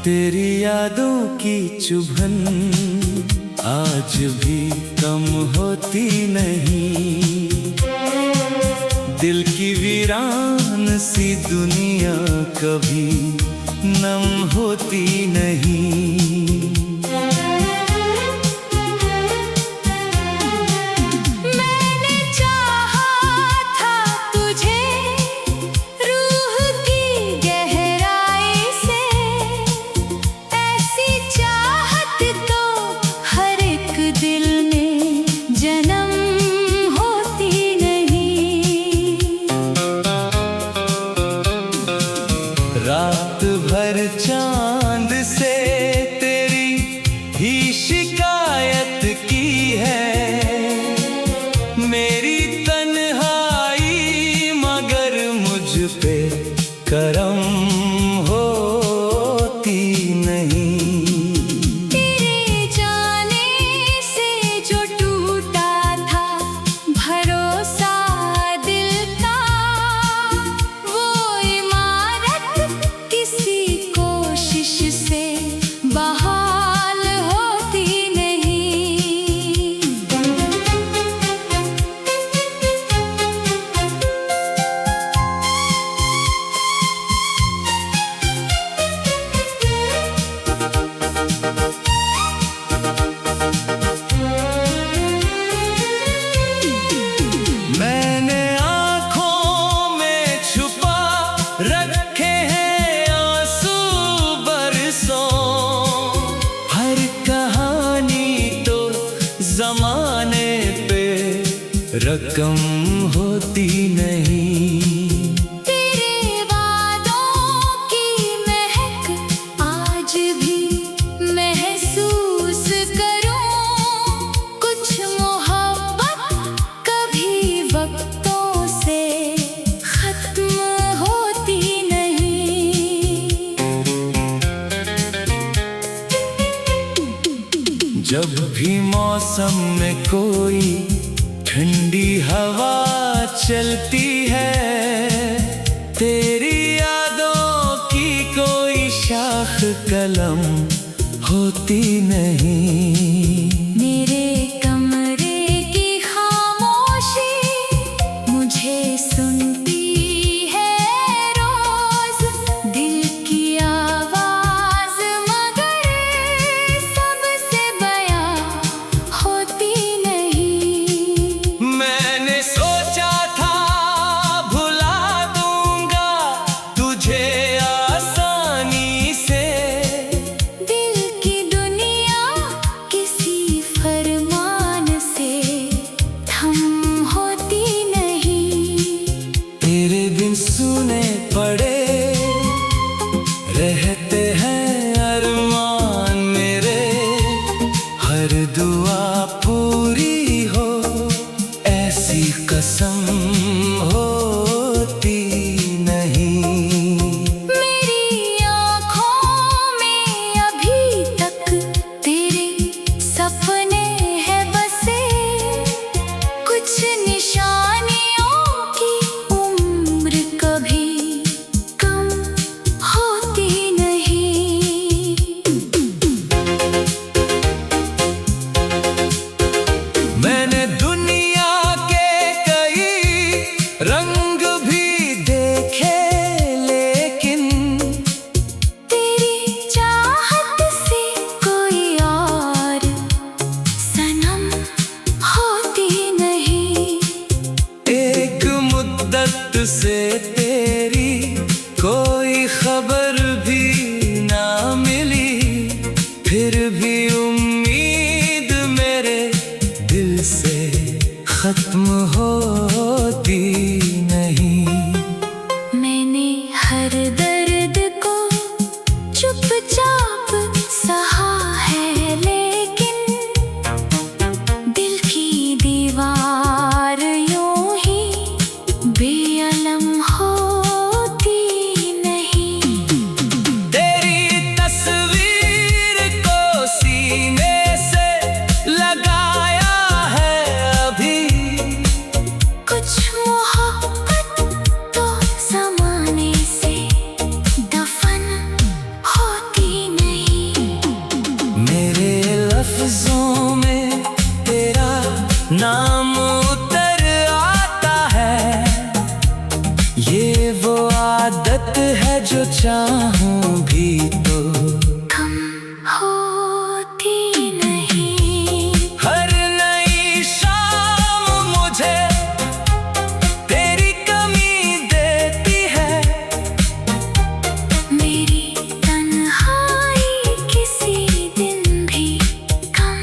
तेरी यादों की चुभन आज भी कम होती नहीं। दिल की वीरान सी दुनिया कभी नम होती नहीं। रात भर चांद से तेरी ही शिकायत की है मेरी तन्हाई, मगर मुझ पे करम होती नहीं। तेरे जाने से जो टूटा था भरोसा दिल का, वो इमारत किसी कोशिश से बहाल होती नहीं। मैंने आँखों में छुपा रखे हैं आंसू बरसों, हर कहानी तो ज़माने पे रकम होती नहीं। तेरे वादों की महक आज भी महसूस करूं, कुछ मोहब्बत कभी वक्तों से खत्म होती नहीं। जब भी मौसम में कोई ठंडी हवा चलती है, तेरी यादों की कोई शाख कलम होती नहीं। मेरे कमरे की खामोशी मुझे सुनती है रोज, दिल की आवाज मगर सबसे बयां होती नहीं। मैंने सोचा था भुला दूंगा तुझे आसानी से, दिल की दुनिया किसी फरमान से थम होती नहीं। तेरे बिन सुने पड़े रहते हैं अरमान मेरे, हर दुआ पूरी हो ऐसी कसम होती नहीं। मेरी आँखों में अभी तक तेरे सपने हैं बसे, कुछ निशानियों की उम्र कभी कम होती नहीं। मैंने दुनिया के कई रंग भी देखे, लेकिन तेरी चाहत से कोई और सनम होती नहीं। एक मुद्दत से तेरी कोई खबर भी ना मिली, फिर भी उम्मीद मेरे दिल से खत्म होती नहीं। मैंने हर दर्द को चुपचाप सहा है, लेकिन दिल की दीवार यूं ही बेअलम होती नहीं। ये वो आदत है जो चाहूं भी तो कम होती नहीं। हर नई शाम मुझे तेरी कमी देती है। मेरी तन्हाई किसी दिन भी कम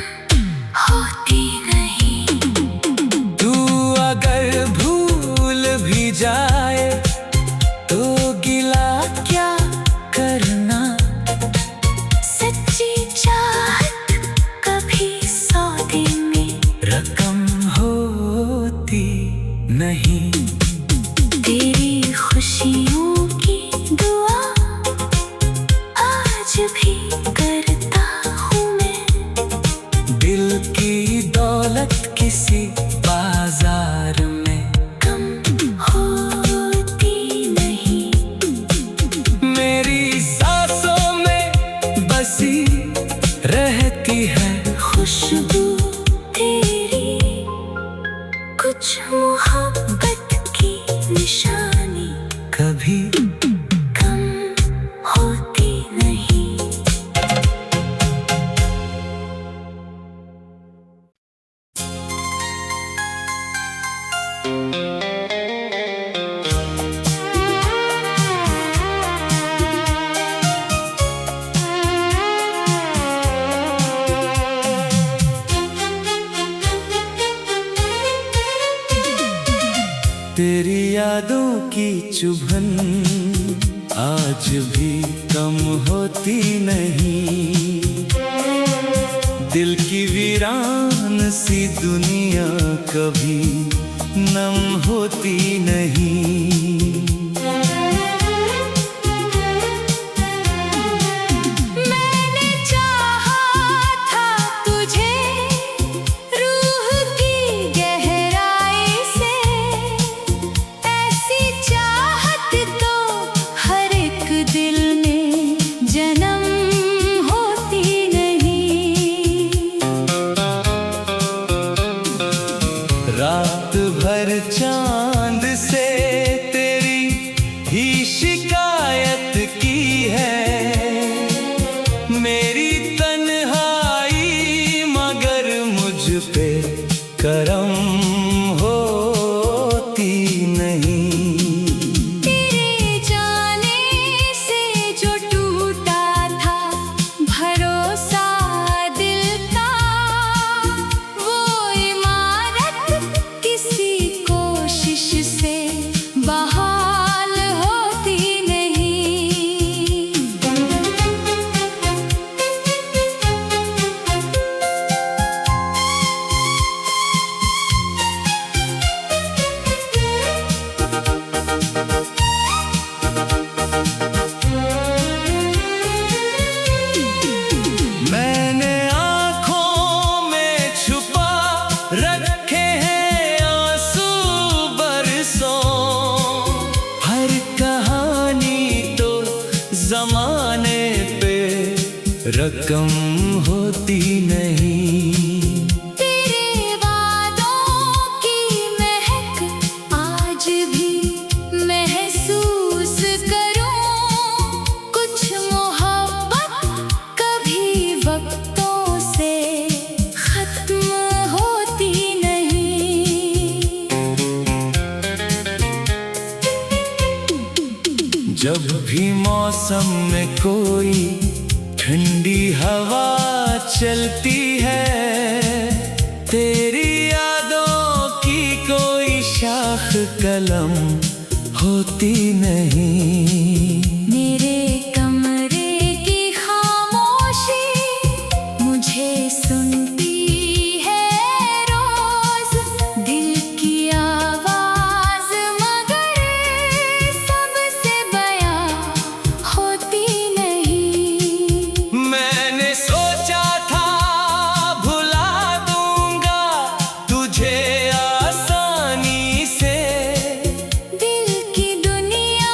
होती नहीं। तू अगर भूल भी जाए तो गिला क्या करना। सच्ची चाहत कभी सौदे में रकम होती नहीं। तेरी खुशियों की दुआ आज भी करता हूँ मैं। दिल की दौलत किसी बाजार में कम होती नहीं। मेरी सांसों में बसी रहती है खुशबू तेरी कुछ मोहब्बत की निशानी कभी कम होती नहीं। तेरी यादों की चुभन आज भी कम होती नहीं। दिल की वीरान सी दुनिया कभी नम होती नहीं। मैंने चाहा था तुझे रूह की गहराई से। ऐसी चाहत तो हर एक दिल में जन्म होती नहीं। रात भर चांद से तेरी ही शिकायत की है। मेरी तन्हाई मगर मुझ पे करम होती नहीं। तेरे जाने से जो टूटा था भरोसा दिल का, वो इमारत किसी कोशिश से बहाल होती नहीं। मैंने आँखों में छुपा रखे हैं आंसू बरसों। हर कहानी तो जमाने पे रकम होती नहीं। तेरे वादों की महक आज भी महसूस करूं। कुछ मोहब्बत कभी वक्तों से खत्म होती नहीं। जब भी मौसम में कोई ठंडी हवा चलती है, तेरी यादों की कोई शाख कलम होती नहीं। मेरे कमरे की खामोशी मुझे सुनती है रोज। दिल की आवाज मगर सबसे बयां होती नहीं। मैंने सोचा था भुला दूंगा तुझे आसानी से। दिल की दुनिया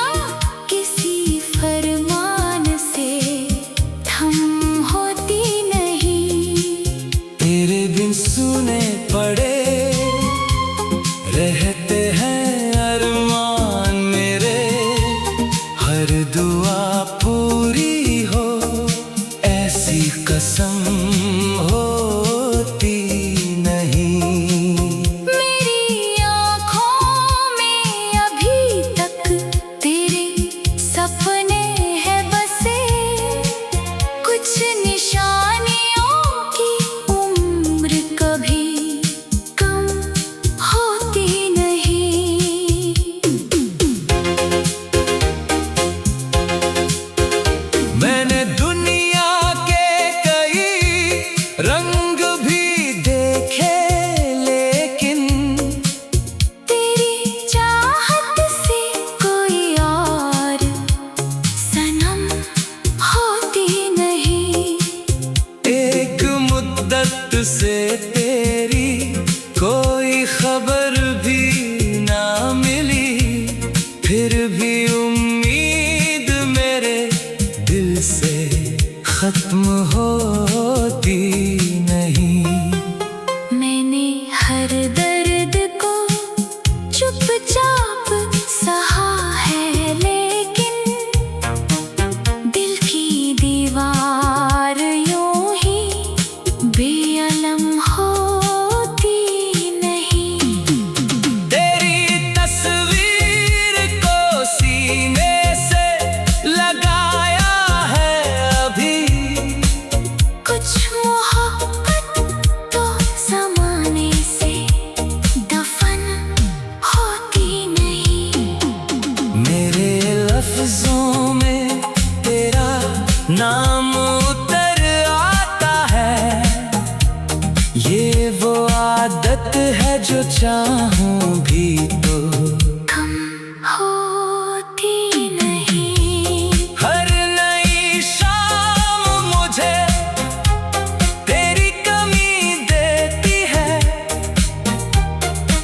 से तेरी कोई खबर भी ना मिली, फिर भी उम्मीद मेरे दिल से खत्म होती नहीं। मैंने हर दर्द को चुपचाप सहा है, लेकिन दिल की दीवार यूं ही बेअलम होती नहीं। तेरी तस्वीर को सीने से लगाया है अभी, कुछ मोहब्बत तो ज़माने से दफन होती नहीं। मेरे लफ्जों में तेरा नाम उतर आता है, ये वो आदत है जो चाहूं भी तो कम होती नहीं। हर नई शाम मुझे तेरी कमी देती है।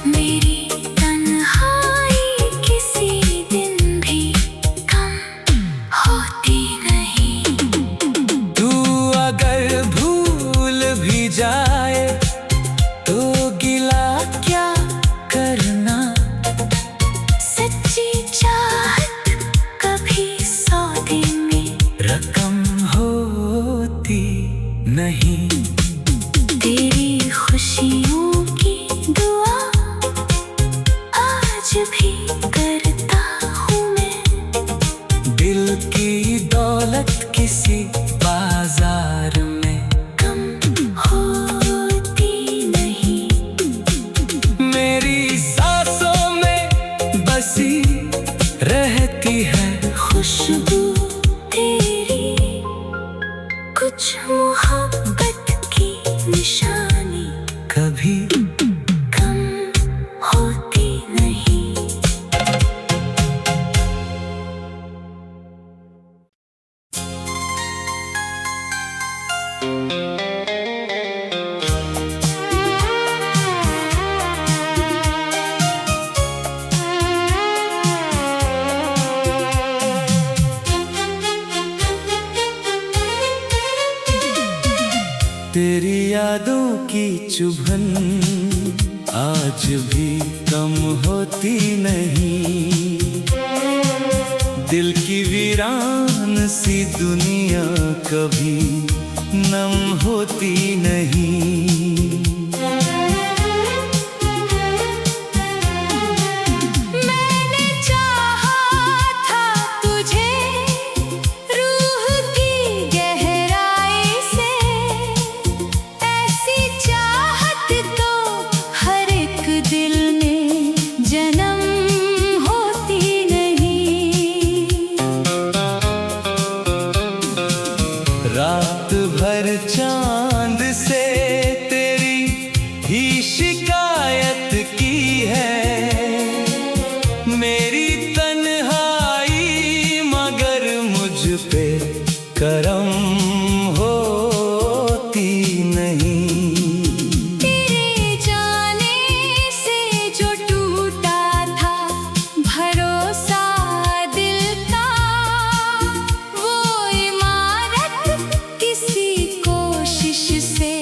मेरी तन्हाई किसी दिन भी कम होती नहीं। तू अगर भूल भी जाए तो गिला क्या करना, सच्ची चाहत कभी सौदे में रकम होती नहीं। तेरी खुशियों की दुआ आज भी करता हूँ मैं। दिल की दौलत किसी बाजार में कम होती नहीं। मेरी सांसों में बसी रहती है खुशबू तेरी, कुछ मोहब्बत की निशानी कभी कम होती नहीं। तेरी यादों की चुभन आज भी कम होती नहीं। दिल की वीरान सी दुनिया कभी नम होती नहीं। मैंने चाहा था तुझे रूह की गहराई से, ऐसी चाहत तो हर एक दिल में जन्म होती नहीं। रात भर चांद से तेरी ही शिकायत की है, मेरी तन्हाई मगर मुझ पे करम होती नहीं। तेरे जाने से जो टूटा था भरोसा दिल का, वो इमारत किसी कोशिश से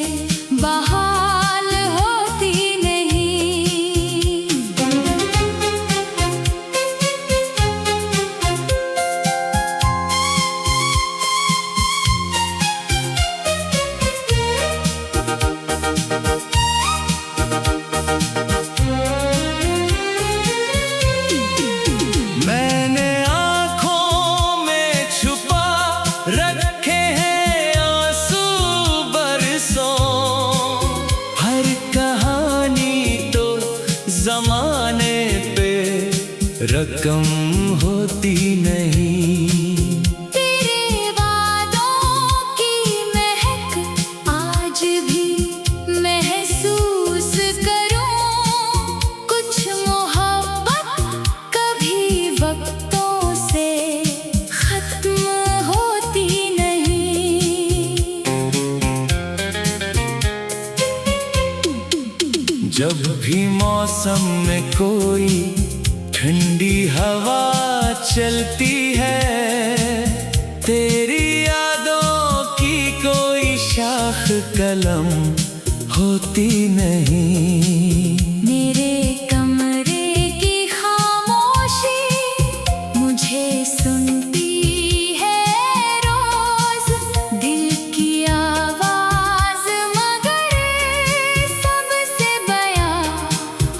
बहाल होती नहीं। मैंने आँखों में छुपा रखे हैं आंसू बरसों, हर कहानी तो जमाने पे रकम होती नहीं। तेरे वादों की महक आज भी महसूस करूं, कुछ मोहब्बत कभी वक्तों से खत्म होती नहीं। मौसम में कोई ठंडी हवा चलती है, तेरी यादों की कोई शाख कलम होती नहीं। मेरे कमरे की खामोशी मुझे सुनती है रोज, दिल की आवाज मगर सबसे बयां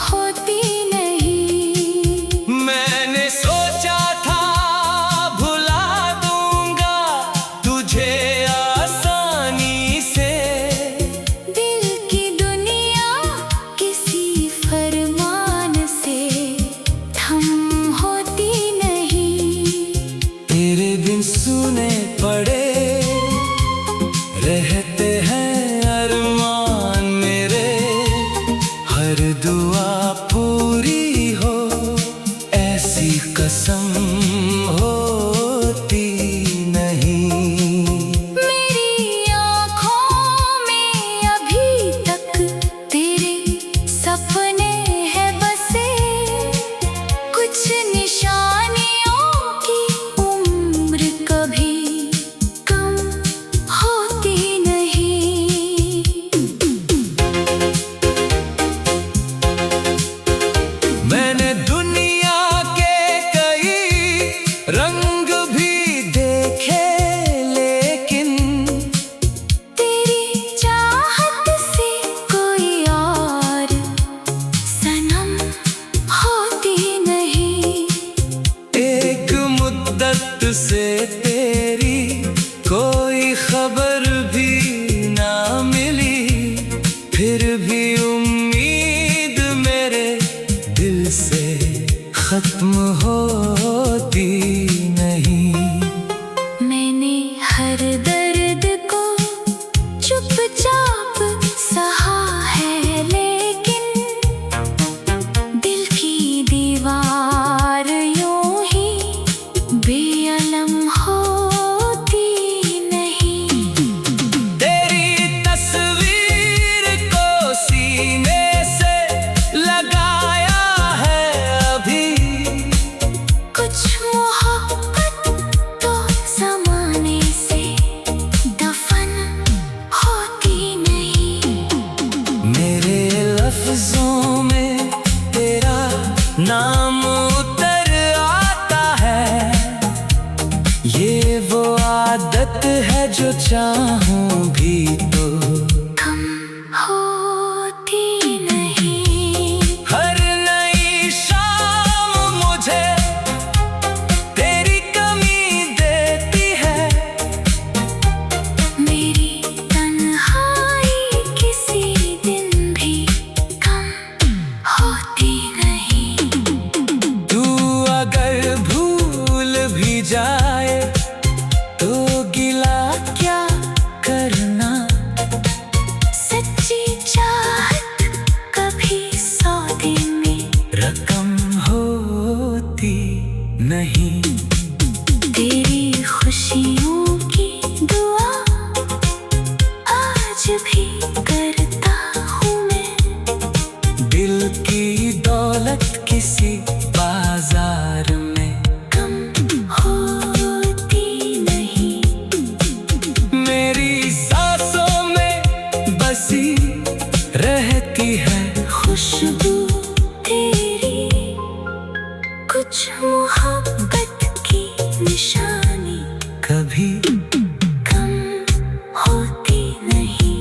होती नहीं। मैंने सोचा था भुला दूंगा तुझे आसानी से, दिल की दुनिया किसी फरमान से थम होती नहीं। तेरे बिन सुने पड़े रहते हैं अरमान मेरे, हर दुआ पूरी हो ऐसी कसम होती नहीं। मेरी आँखों में अभी तक तेरे सपने हैं बसे, कुछ निशानियों की उम्र कभी कम होती नहीं। मैंने दुनिया के कई रंग भी देखे, लेकिन तेरी चाहत से कोई और सनम होती नहीं। एक मुद्दत से तेरी कोई खबर भी ना मिली, फिर भी उम्मीद मेरे दिल से खत्म होती नहीं। मैंने हर दर्द को चुपचाप सहा है, लेकिन दिल की दीवार यूं ही बेअलम होती नहीं। तेरी तस्वीर को सीने से लगाया है अभी, कुछ मोहब्बत तो ज़माने से दफन होती नहीं। मेरे लफ्जों में तेरा नाम उतर आता है, ये वो आदत है जो चाहूं भी तो कम होती नहीं। हर नई शाम मुझे तेरी कमी देती है, मेरी तन्हाई किसी दिन भी कम होती नहीं। तू अगर भूल भी जाए तो गिला क्या करना, सच्ची चाहत कभी सौदे में रकम होती नहीं। तेरी खुशियों की दुआ आज भी करता हूँ मैं, दिल की दौलत किसी बाजार में कम होती नहीं। मेरी सांसों में बसी रहती है खुशबू तेरी, कुछ मोहब्बत की निशानी कभी कम होती नहीं।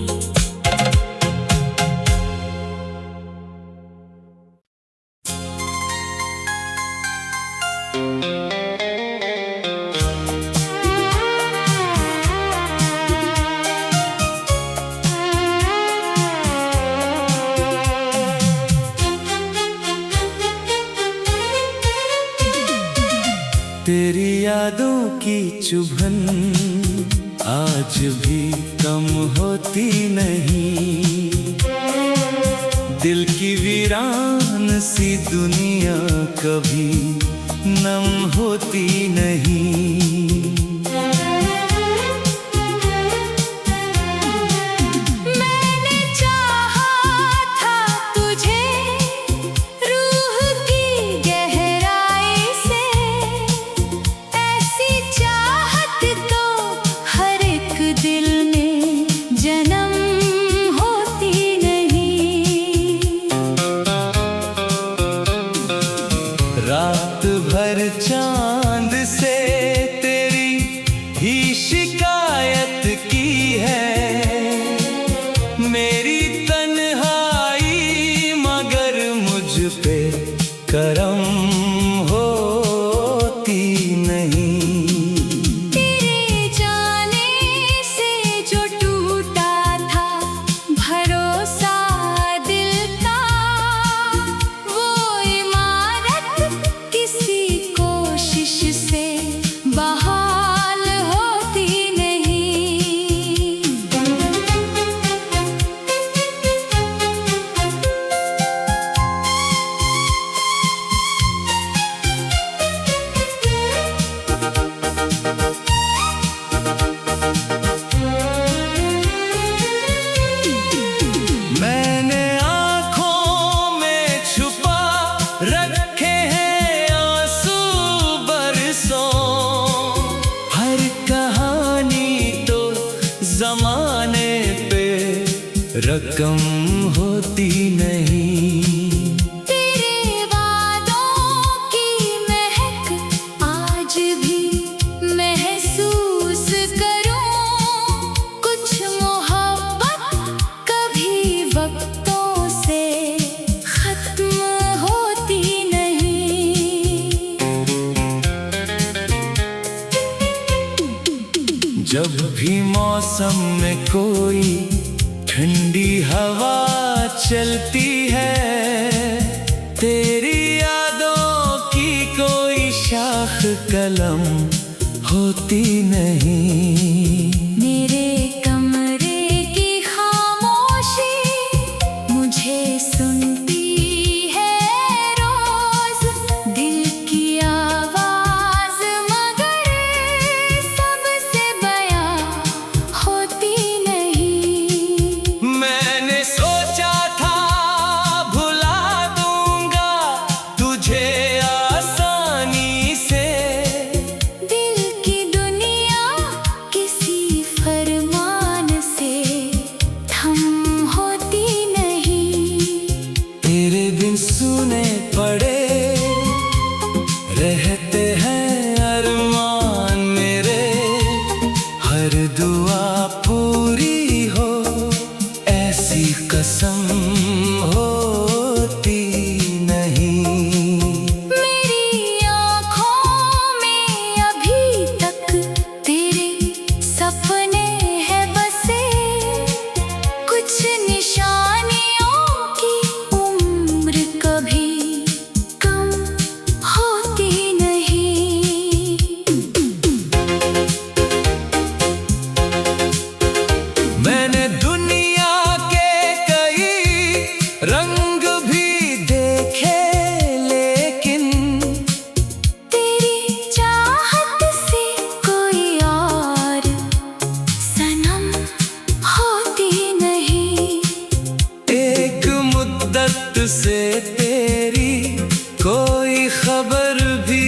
तेरी यादों की चुभन आज भी कम होती नहीं। दिल की वीरान सी दुनिया कभी नम होती नहीं। मैंने चाहा था तुझे रकम होती नहीं। तेरे वादों की महक आज भी महसूस करूं। कुछ मोहब्बत कभी वक्तों से खत्म होती नहीं। जब भी मौसम में कोई ठंडी हवा चलती है, तेरी यादों की कोई शाख कलम होती नहीं। मेरे कमरे की खामोशी मुझे सुनती है रोज। दिल की आवाज मगर सबसे बयां होती नहीं। मैंने सोचा था भुला दूंगा तुझे आसानी से। दिल की दुनिया किसी फरमान से थम होती नहीं। तेरे बिन सुने पड़े रहते हैं अरमान मेरे। हर दुआ पूरी हो ऐसी कसम होती नहीं। मेरी आँखों में अभी तक तेरे सपने हैं बसे। कुछ निशानियों की उम्र कभी कम होती नहीं। मैंने दुनिया के कई रंग भी देखे, लेकिन तेरी चाहत से कोई और सनम होती नहीं। एक मुद्दत से तेरी कोई खबर भी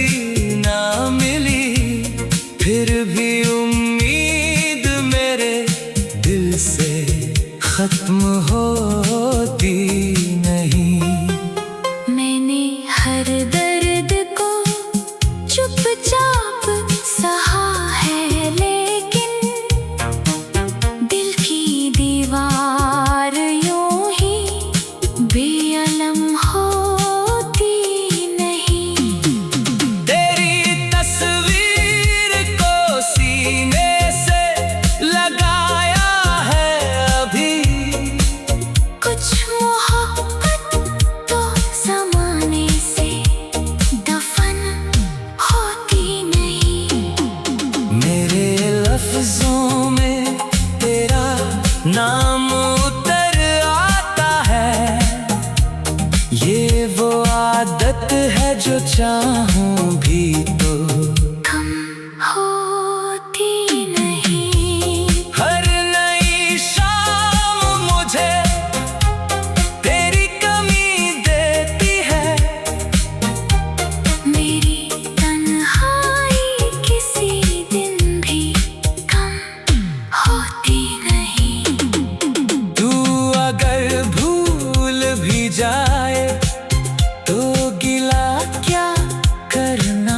ना मिली। फिर भी उम्मीद मेरे दिल से खत्म होती नहीं। मैंने हर दर्द को चुपचाप सहा है, लेकिन दिल की दीवार यूं ही बेअलम होती नहीं। तेरी तस्वीर को सीने से लगाया है अभी। कुछ मोहब्बत तो ज़माने से दफन होती नहीं। मेरे लफ्जों में तेरा नाम उतर आता है। ये वो आदत है जो चाहूं भी तो कम होती नहीं। हर नई शाम मुझे तेरी कमी देती है। मेरी तन्हाई किसी दिन भी कम होती नहीं। तू अगर भूल भी जाए तो गिला क्या करना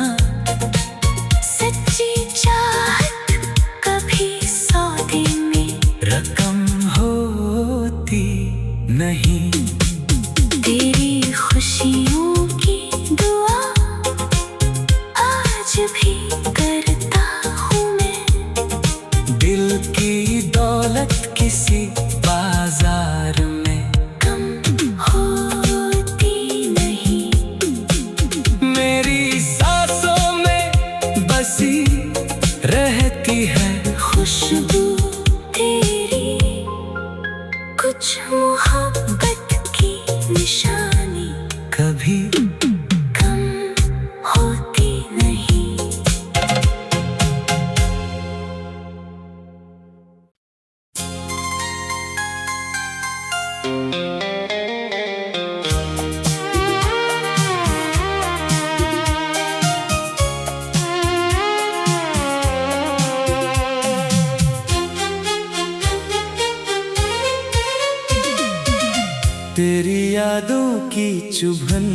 की चुभन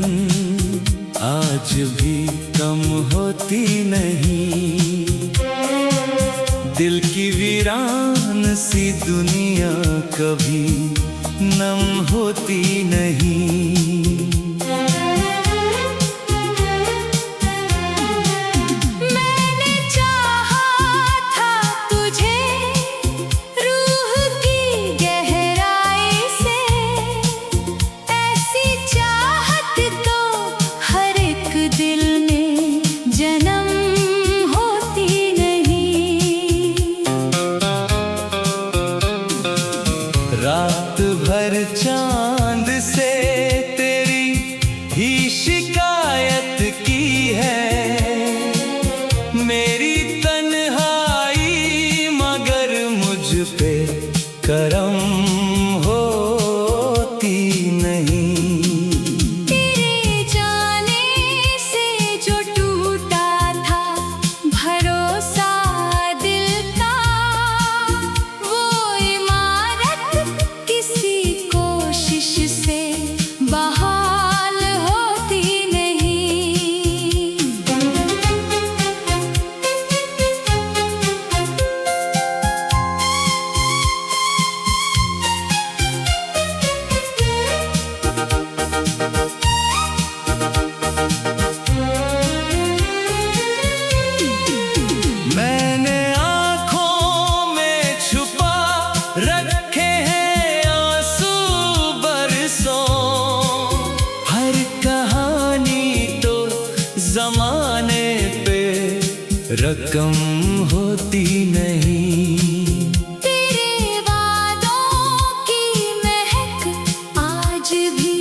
आज भी कम होती नहीं। दिल की वीरान सी दुनिया कभी नम होती नहीं। मैंने चाहा था तुझे रूह की गहराई से, ऐसी चाहत तो हर एक दिल में जन्म होती नहीं। रात भर चांद से तेरी ही शिकायत की है मेरी तन्हाई, मगर मुझ पे करम होती नहीं। तेरे जाने से जो टूटा था भरोसा दिल का, वो इमारत किसी कोशिश से बहाल होती नहीं। मैंने आँखों में छुपा रखे हैं आंसू बरसों, हर कहानी तो जमाने पे रकम होती नहीं। तेरे वादों की महक आज भी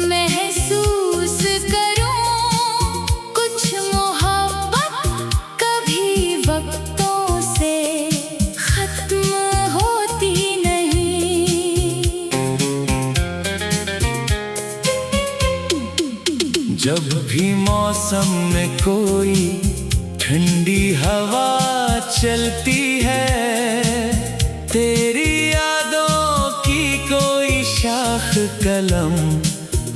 महसूस करूं, कुछ मोहब्बत कभी वक्तों से खत्म होती नहीं। जब भी मौसम में कोई ठंडी हवा चलती है, तेरी यादों की कोई शाख कलम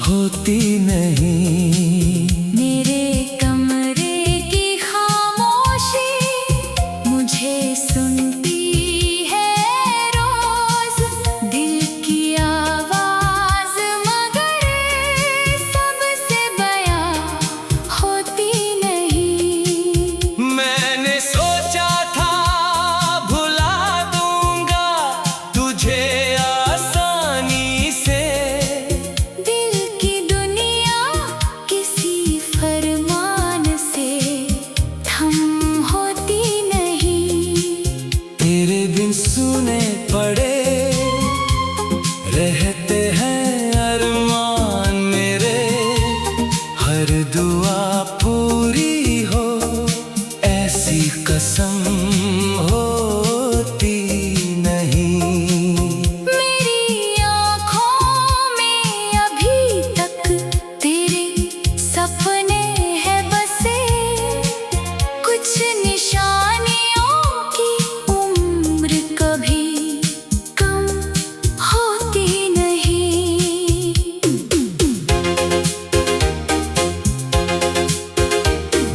होती नहीं। मेरे कमरे की खामोशी मुझे सुनती है रोज, दिल की आवाज मगर सबसे बयां होती नहीं। मैंने सोचा था भुला दूंगा तुझे आसानी से, दिल की दुनिया किसी फरमान से थम होती नहीं। तेरे बिन सुने पड़े रहते हैं अरमान मेरे, हर दुआ पूरी हो ऐसी कसम होती नहीं। मेरी आँखों में अभी तक तेरे सपने हैं बसे, कुछ निशानियों की उम्र कभी कम होती नहीं।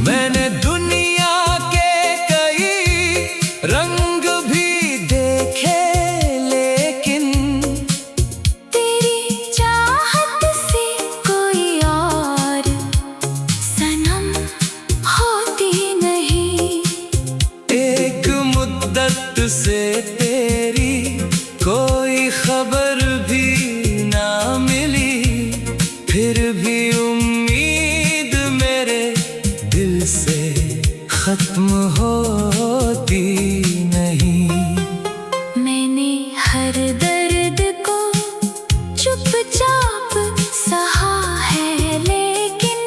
मैंने दुनिया के कई रंग भी देखे, लेकिन तेरी चाहत से कोई और सनम होती नहीं। एक मुद्दत से तेरी कोई खबर भी ना मिली, फिर भी उम्मीद मेरे दिल से खत्म होती नहीं। मैंने हर दर्द को चुपचाप सहा है, लेकिन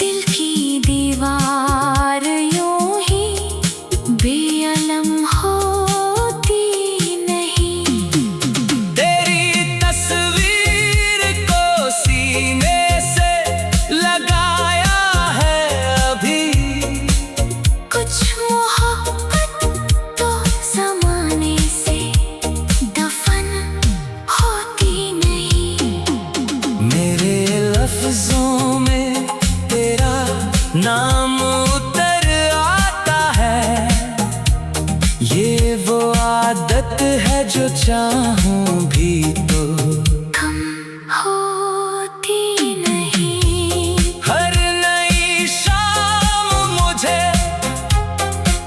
दिल की दीवार यूं ही बेअलम होती नहीं। तेरी तस्वीर को सीने से लगाया है अभी, कुछ मोहब्बत आदत है जो चाहूं भी तो कम होती नहीं। हर नई शाम मुझे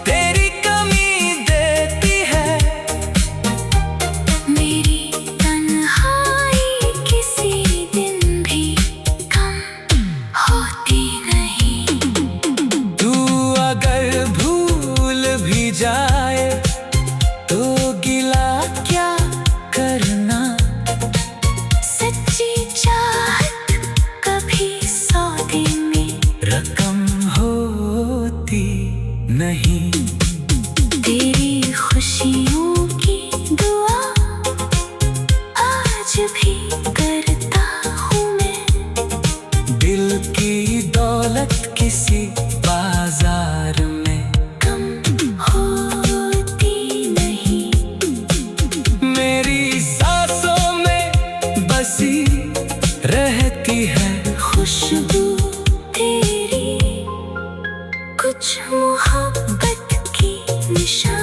तेरी कमी देती है। मेरी तन्हाई किसी दिन भी कम होती नहीं। तू अगर भूल भी जाए तो गिला क्या करना। सच्ची चाहत कभी सौदे में रकम होती नहीं। तेरी खुशियों की दुआ आज भी करता हूँ मैं। दिल की दौलत किसी बाजार में कम होती नहीं। मेरी सांसों में बसी रहती है खुशबू तेरी कुछ मोहब्बत की निशानी।